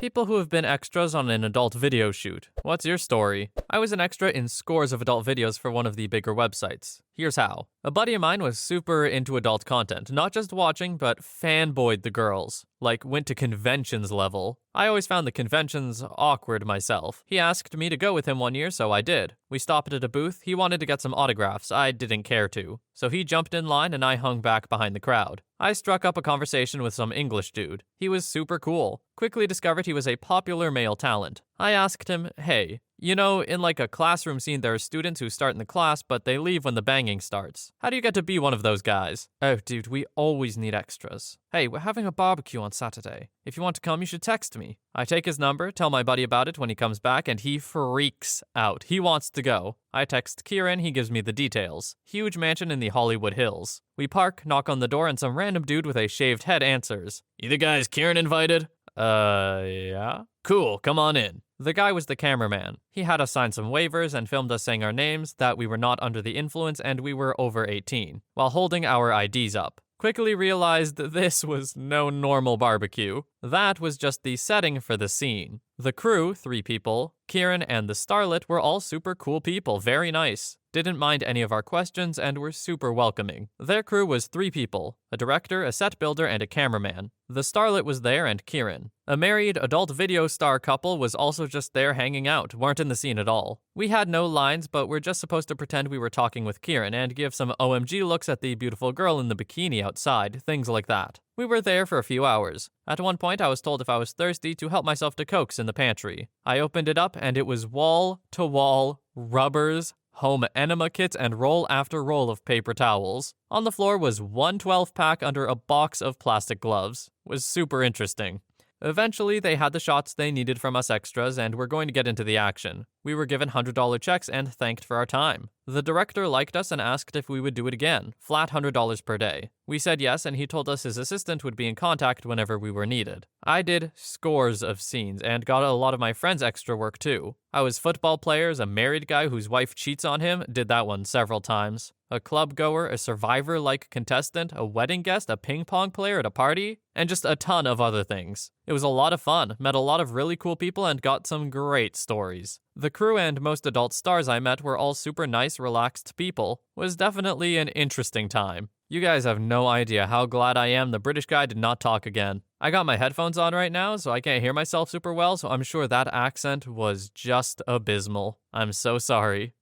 People who have been extras on an adult video shoot. What's your story? I was an extra in scores of adult videos for one of the bigger websites. Here's how. A buddy of mine was super into adult content, not just watching, but fanboyed the girls. Like, went to conventions level. I always found the conventions awkward myself. He asked me to go with him one year, so I did. We stopped at a booth. He wanted to get some autographs. I didn't care to. So he jumped in line and I hung back behind the crowd. I struck up a conversation with some English dude. He was super cool. Quickly discovered he was a popular male talent. I asked him, hey, you know, in like a classroom scene, there are students who start in the class, but they leave when the banging starts. How do you get to be one of those guys? Oh, dude, we always need extras. Hey, we're having a barbecue on Saturday. If you want to come, you should text me. I take his number, tell my buddy about it when he comes back, and he freaks out. He wants to go. I text Kieran, he gives me the details. Huge mansion in the Hollywood Hills. We park, knock on the door, and some random dude with a shaved head answers. You the guys Kieran invited? Yeah? Cool, come on in. The guy was the cameraman. He had us sign some waivers and filmed us saying our names, that we were not under the influence, and we were over 18, while holding our IDs up. Quickly realized this was no normal barbecue. That was just the setting for the scene. The crew, 3 people, Kieran and the starlet were all super cool people, very nice. Didn't mind any of our questions and were super welcoming. Their crew was 3 people, a director, a set builder, and a cameraman. The starlet was there and Kieran. A married adult video star couple was also just there hanging out, weren't in the scene at all. We had no lines, but we're just supposed to pretend we were talking with Kieran and give some OMG looks at the beautiful girl in the bikini outside, things like that. We were there for a few hours. At one point, I was told if I was thirsty to help myself to Cokes in the pantry. I opened it up and it was wall-to-wall rubbers, home enema kits, and roll after roll of paper towels. On the floor was one 12-pack under a box of plastic gloves. It was super interesting. Eventually, they had the shots they needed from us extras and were going to get into the action. We were given $100 checks and thanked for our time. The director liked us and asked if we would do it again, flat $100 per day. We said yes, and he told us his assistant would be in contact whenever we were needed. I did scores of scenes and got a lot of my friends extra work too. I was football players, a married guy whose wife cheats on him, did that one several times. A club goer, a survivor-like contestant, a wedding guest, a ping pong player at a party, and just a ton of other things. It was a lot of fun, met a lot of really cool people, and got some great stories. The crew and most adult stars I met were all super nice, relaxed people. It was definitely an interesting time. You guys have no idea how glad I am the British guy did not talk again. I got my headphones on right now, so I can't hear myself super well, so I'm sure that accent was just abysmal. I'm so sorry.